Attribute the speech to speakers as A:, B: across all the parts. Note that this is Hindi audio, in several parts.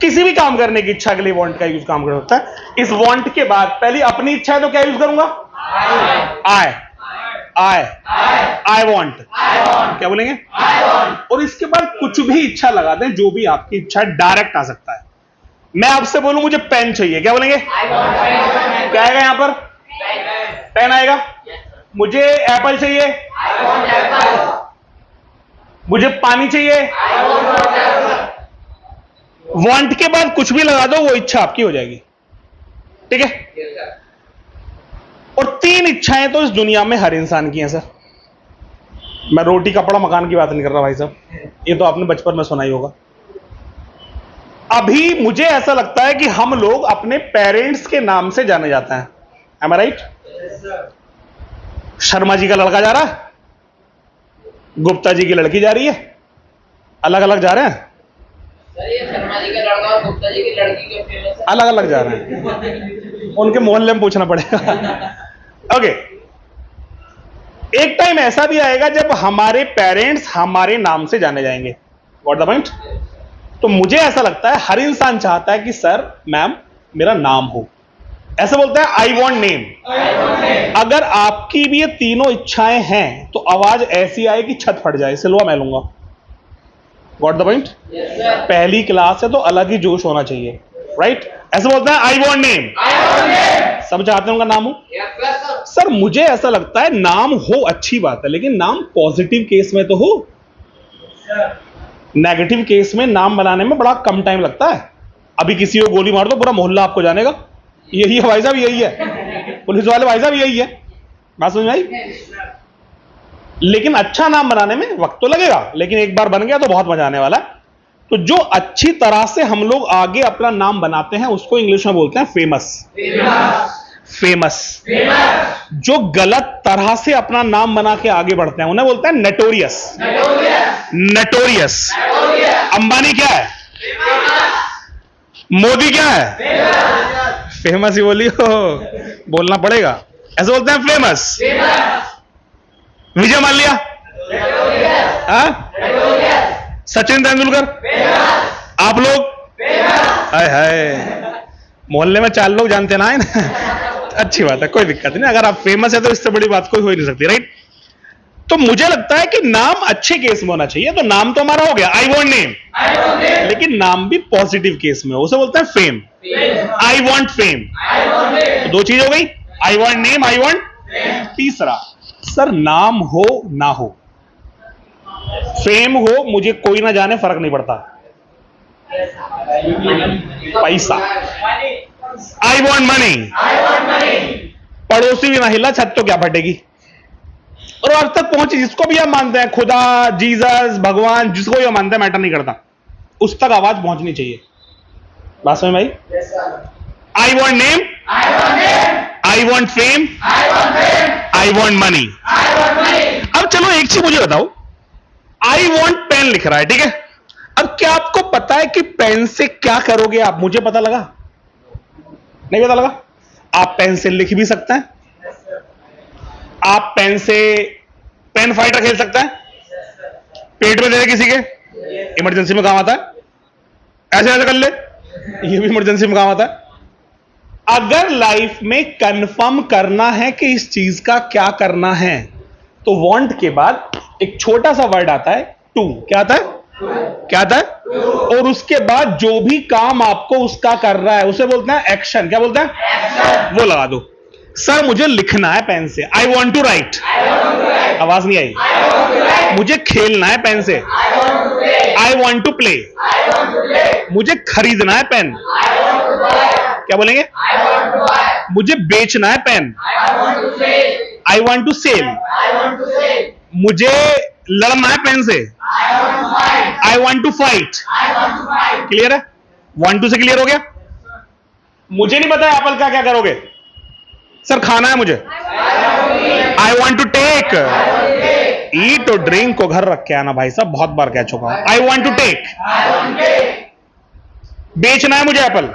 A: किसी भी काम करने की इच्छा के लिए वांट का यूज काम कर सकता है। इस वांट के बाद पहली अपनी इच्छा है तो क्या यूज करूंगा? I want. क्या बोलेंगे? और इसके बाद कुछ भी इच्छा लगा दें, जो भी आपकी इच्छा डायरेक्ट आ सकता है। मैं आपसे बोलूं मुझे पेन चाहिए, क्या बोलेंगे? क्या आएगा यहां पर? पेन आएगा। मुझे एप्पल चाहिए, मुझे पानी चाहिए। वांट के बाद कुछ भी लगा दो, वो इच्छा आपकी हो जाएगी। ठीक है? और 3 इच्छाएं तो इस दुनिया में हर इंसान की हैं सर। मैं रोटी कपड़ा मकान की बात नहीं कर रहा भाई साहब, ये तो आपने बचपन में सुना ही होगा। अभी मुझे ऐसा लगता है कि हम लोग अपने पेरेंट्स के नाम से जाने जाते हैं। एम आई राइट? शर्मा जी का लड़का जा रहा है, गुप्ता जी की लड़की जा रही है, अलग अलग जा रहे हैं।
B: शर्मा जी का लड़का और गुप्ता जी की लड़की के फेमस है,
A: अलग अलग जा रहे हैं, उनके मोहल्ले में पूछना पड़ेगा। ओके, एक टाइम ऐसा भी आएगा जब हमारे पेरेंट्स हमारे नाम से जाने जाएंगे। What the point? तो मुझे ऐसा लगता है हर इंसान चाहता है कि सर मैम मेरा नाम हो। ऐसा बोलता है आई वॉन्ट नेम। अगर आपकी भी ये तीनों इच्छाएं हैं तो आवाज ऐसी आए कि छत फट जाए, सिलवा मैं लूंगा। What the point? पहली क्लास है तो अलग ही जोश होना चाहिए, राइट? ऐसा बोलता है आई वॉन्ट नेम। सब चाहते हैं उनका नाम हो। सर मुझे ऐसा लगता है नाम हो अच्छी बात है, लेकिन नाम पॉजिटिव केस में तो हो। नेगेटिव केस में नाम बनाने में बड़ा कम टाइम लगता है। अभी किसी को गोली मार दो पूरा मोहल्ला आपको जानेगा, यही है भाई साहब, यही है पुलिस वाले भाई साहब, यही है। बात समझ में आई? लेकिन अच्छा नाम बनाने में वक्त तो लगेगा, लेकिन एक बार बन गया तो बहुत मजा आने वाला है। तो जो अच्छी तरह से हम लोग आगे अपना नाम बनाते हैं उसको इंग्लिश में बोलते हैं फेमस। फेमस। जो गलत तरह से अपना नाम बना के आगे बढ़ते हैं उन्हें बोलते हैं नटोरियस। नटोरियस। अंबानी क्या है? मोदी क्या है? फेमस ही बोलियो, बोलना पड़ेगा। ऐसे बोलते हैं फेमस। विजय माल्या, सचिन तेंदुलकर, आप लोग हाय हाय मोहल्ले में 4 लोग जानते ना है। अच्छी बात है, कोई दिक्कत नहीं। अगर आप फेमस है तो इससे बड़ी बात कोई हो ही नहीं सकती, राइट? तो मुझे लगता है कि नाम अच्छे केस में होना चाहिए। तो नाम तो हमारा हो गया आई वॉन्ट नेम, लेकिन नाम भी पॉजिटिव केस में हो, उसे बोलते हैं फेम। I want fame. तो 2 चीज हो गई, आई वॉन्ट नेम, आई वॉन्ट। तीसरा, सर नाम हो ना हो, फेम हो, मुझे कोई ना जाने, फर्क नहीं पड़ता। पैसा। आई वॉन्ट मनी। पड़ोसी भी ना हिला छत तो क्या फटेगी। और अब तक पहुंचे जिसको भी हम मानते हैं, खुदा, जीसस, भगवान, जिसको भी हम मानते हैं, मैटर नहीं करता, उस तक आवाज पहुंचनी चाहिए। बात समझ में आई? I want name, I want fame, I want money. अब चलो एक चीज मुझे बताओ, आई वॉन्ट पेन लिख रहा है, ठीक है? अब क्या आपको पता है कि पेन से क्या करोगे आप? मुझे पता लगा? नहीं पता लगा? आप पेन से लिख भी सकते हैं, आप पेन से पेन फाइटर खेल सकते हैं, पेट में दे दे किसी के, इमरजेंसी में काम आता है। ऐसे ऐसे कर ले, ये भी इमरजेंसी में काम आता है। अगर लाइफ में कंफर्म करना है कि इस चीज का क्या करना है, तो वांट के बाद एक छोटा सा वर्ड आता है टू। क्या आता है? क्या आता है? और उसके बाद जो भी काम आपको उसका कर रहा है उसे बोलते हैं एक्शन। क्या बोलते हैं? वो लगा दो। सर मुझे लिखना है पेन से, आई वॉन्ट टू राइट। आवाज नहीं आई। मुझे खेलना है पेन से, आई वॉन्ट टू प्ले। मुझे खरीदना है पेन, क्या बोलेंगे? मुझे बेचना है pen, I want to sell. मुझे लड़ना है पेन से, I want to fight. Clear है? 1 2 से क्लियर हो गया? मुझे नहीं पता एप्पल का क्या करोगे। सर खाना है मुझे, आई वॉन्ट टू टेक। ईट और ड्रिंक को घर रख के आना भाई साहब, बहुत बार कह चुका हूं। I want to take. बेचना है मुझे एप्पल,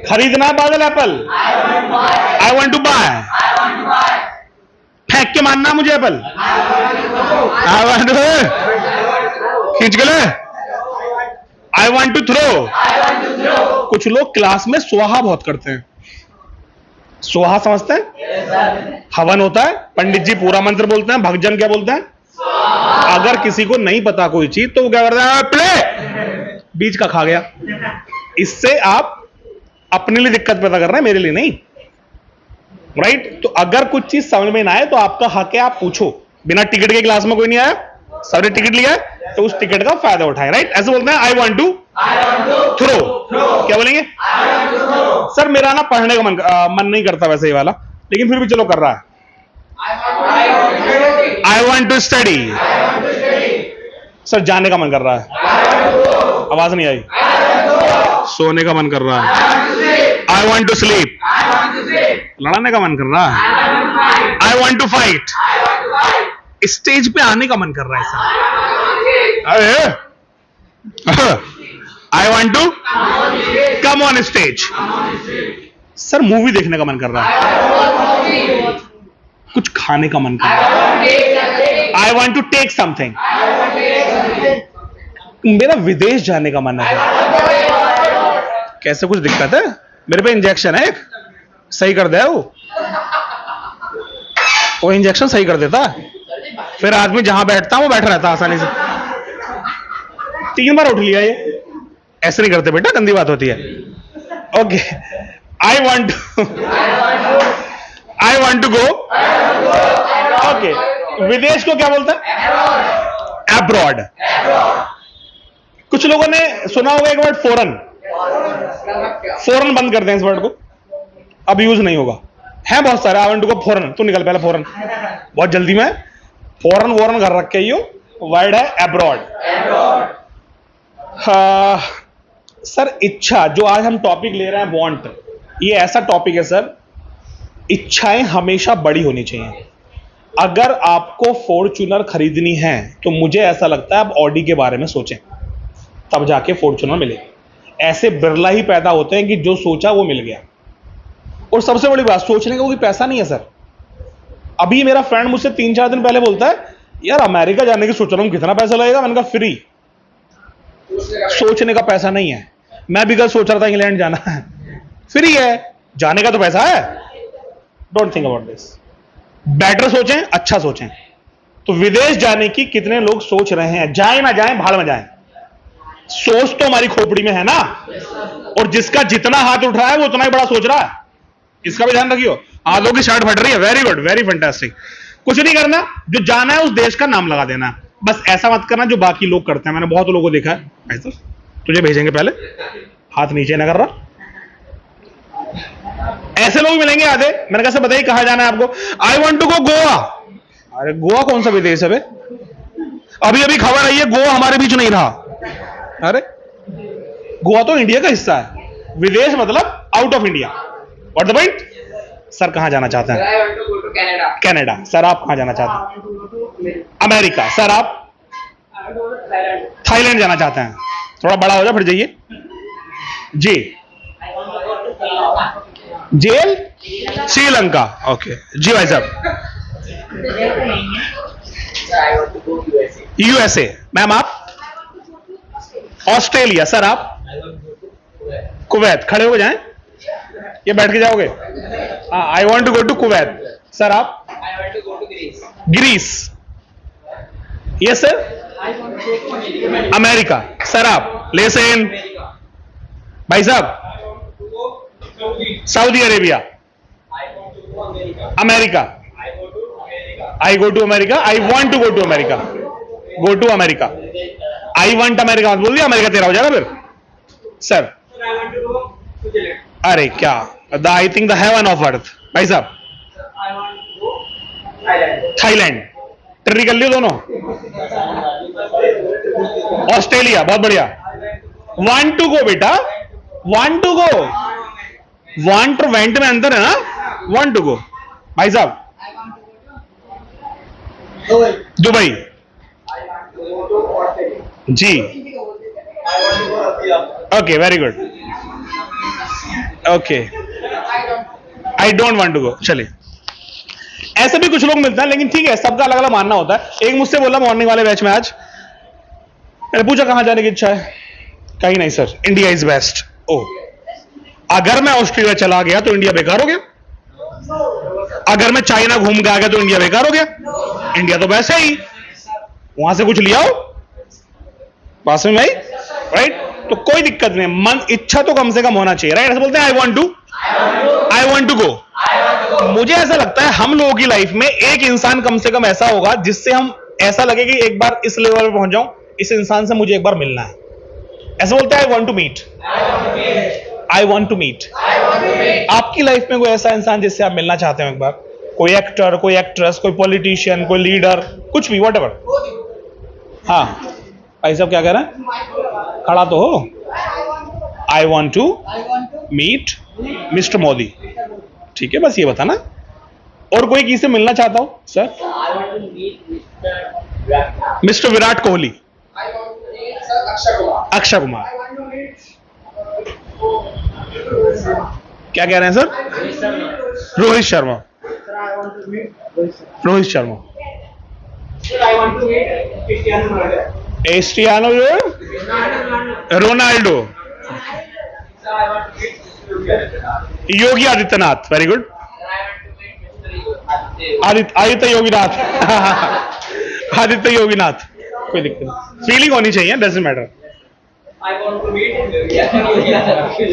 A: खरीदना है बादल apple, I want to buy. फेंक के मानना है मुझे एप्पल, आई वॉन्ट टू खींच के ले, आई वॉन्ट टू थ्रो। कुछ लोग क्लास में स्वाहा बहुत करते हैं। स्वाहा समझते हैं? हवन होता है, पंडित जी पूरा मंत्र बोलते हैं, भक्तजन क्या बोलते हैं? अगर किसी को नहीं पता कोई चीज तो वो क्या करता है? प्ले, बीच का खा गया। इससे आप अपने लिए दिक्कत पैदा कर रहे हैं, मेरे लिए नहीं। राइट? तो अगर कुछ चीज समझ में ना आए तो आपका हक है, आप पूछो। बिना टिकट के क्लास में कोई नहीं आया, सबने टिकट लिया है तो उस टिकट का फायदा उठाए। राइट? ऐसे बोलते हैं आई वॉन्ट टू थ्रो। क्या बोलेंगे? सर मेरा ना पढ़ने का मन नहीं करता वैसे ये वाला, लेकिन फिर भी चलो कर रहा है। I want to study. Sir जाने का मन कर रहा है। आवाज नहीं आई। सोने का मन कर रहा है। I want to sleep. लड़ने का मन कर रहा है। I want to fight. Stage पे आने का मन कर रहा है सर। अरे I want to come on stage. Sir movie देखने का मन कर रहा है। कुछ खाने का मन कर रहा है। I want to take something. मेरा विदेश जाने का मन है। कैसे? कुछ दिक्कत है? मेरे पे इंजेक्शन है एक, सही कर दे वो इंजेक्शन सही कर देता, फिर आदमी जहां बैठता वो बैठ रहता आसानी से। 3 बार उठ लिया ये। ऐसे नहीं करते बेटा, गंदी बात होती है। Okay, I want to go. Okay, विदेश को क्या बोलता है? एब्रॉड। कुछ लोगों ने सुना होगा एक वर्ड फॉरेन। फॉरेन बंद कर दें इस वर्ड को, अब यूज नहीं होगा। है बहुत सारे। I want to go foreign, तू निकल पहले फॉरेन, बहुत जल्दी में। फॉरेन वॉरेन घर रख के ही वर्ड है एब्रॉड। सर इच्छा, जो आज हम टॉपिक ले रहे हैं वांट, ये ऐसा टॉपिक है सर, इच्छाएं हमेशा बड़ी होनी चाहिए। अगर आपको फॉर्च्यूनर खरीदनी है तो मुझे ऐसा लगता है आप ऑडी के बारे में सोचें, तब जाके फॉर्च्यूनर मिले। ऐसे बिरला ही पैदा होते हैं कि जो सोचा वो मिल गया। और सबसे बड़ी बात, सोचने का कोई पैसा नहीं है सर। अभी मेरा फ्रेंड मुझसे 3-4 दिन पहले बोलता है यार अमेरिका जाने की सोच रहा हूं, कितना पैसा लगेगा? मैंने कहा फ्री। सोचने का पैसा नहीं है। मैं भी कल सोच रहा था इंग्लैंड जाना है, फ्री है, जाने का तो पैसा है। Don't think about this. Better सोचें, अच्छा सोचें। तो विदेश जाने की कितने लोग सोच रहे हैं? जाए ना जाए, भाड़ में जाए, सोच तो हमारी खोपड़ी में है ना। और जिसका जितना हाथ उठ रहा है वो उतना ही बड़ा सोच रहा है। इसका भी ध्यान रखियो। हाथों की शर्ट फट रही है, वेरी गुड, वेरी फैंटास्टिक। कुछ नहीं करना, जो जाना है उस देश का नाम लगा देना। बस ऐसा मत करना जो बाकी लोग करते हैं। मैंने बहुत लोगों को देखा है ऐसा। तुझे भेजेंगे पहले, हाथ नीचे ना कर रहा। ऐसे लोग मिलेंगे आधे। मैंने कहा बताइए कहां जाना है आपको? I want to go Goa. अरे गोवा कौन सा विदेश है बे? अभी अभी खबर आई है गोवा हमारे बीच नहीं रहा। अरे गोवा तो इंडिया का हिस्सा है, विदेश मतलब out of India. What the point? Sir कहां जाना चाहते हैं? कनाडा। सर आप कहां जाना चाहते हैं? अमेरिका। सर आप? थाईलैंड जाना चाहते हैं? थोड़ा बड़ा हो जाए फिर जाइए जी। जेल? श्रीलंका। ओके जी भाई साहब। यूएसए। मैम आप? ऑस्ट्रेलिया। सर आप? कुवैत। खड़े हो जाएं, ये बैठ के जाओगे? I want to go to Kuwait. Sir आप? Greece. Yes sir. America. Sir आप? लेसन भाई साहब? Saudi Arabia. America. I go to America. I want to go to America. Go to America. I want America बोल दिया, अमेरिका तेरा हो जाएगा फिर। सर? अरे क्या, I think the haven of earth. भाई साहब? थाईलैंड। ट्री कर लियो दोनों। ऑस्ट्रेलिया। बहुत बढ़िया। वांट टू गो बेटा, वांट टू गो। वांट और वेंट में अंतर है ना। Want to go. भाई साहब? Dubai ji. Okay very good. Okay I don't want to go. चलिए, ऐसे भी कुछ लोग मिलते हैं, लेकिन ठीक है, सबका अलग अलग मानना होता है। एक मुझसे बोला मॉर्निंग वाले बैच में आज, मैंने पूछा कहां जाने की इच्छा है? कहीं नहीं सर, इंडिया इज बेस्ट। ओ, अगर मैं ऑस्ट्रेलिया चला गया तो इंडिया बेकार हो गया? अगर मैं चाइना घूम के आ गया तो इंडिया बेकार हो गया? इंडिया तो वैसे ही, वहां से कुछ लिया हो पास में भाई, राइट? तो कोई दिक्कत नहीं, मन इच्छा तो कम से कम होना चाहिए, राइट? ऐसे बोलते हैं आई वांट टू गो। मुझे ऐसा लगता है हम लोगों की लाइफ में एक इंसान कम से कम ऐसा होगा जिससे हम ऐसा लगे कि एक बार इस लेवल पे पहुंच जाऊं, इस इंसान से मुझे एक बार मिलना है। ऐसे बोलते हैं I want to meet, I want to meet. आपकी लाइफ में कोई ऐसा इंसान जिससे आप मिलना चाहते हो एक बार? कोई एक्टर, कोई एक्ट्रेस, कोई पॉलिटिशियन, कोई लीडर, कुछ भी, व्हाटएवर। हाँ भाई साहब क्या कह रहे हैं? खड़ा तो हो। I want to meet mister Modi. ठीक है, बस ये बताना। और कोई किसी से मिलना चाहता हो सर? मिस्टर विराट कोहली, अक्षय कुमार। क्या कह रहे हैं sir? Rohit Sharma, Rohit Sharma. Cristiano Ronaldo, Yogi Adityanath, very good. Aditya Yoginath Aditya Yoginath, कोई दिक्कत नहीं, फीलिंग होनी चाहिए, डजंट मैटर।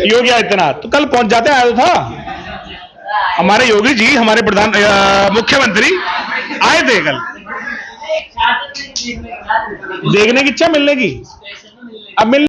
A: योगी आदित्यनाथ तो कल पहुंच जाते, आया तो था हमारे योगी जी, हमारे प्रधान मुख्यमंत्री आए थे कल। देखने की इच्छा, मिलने की अब मिल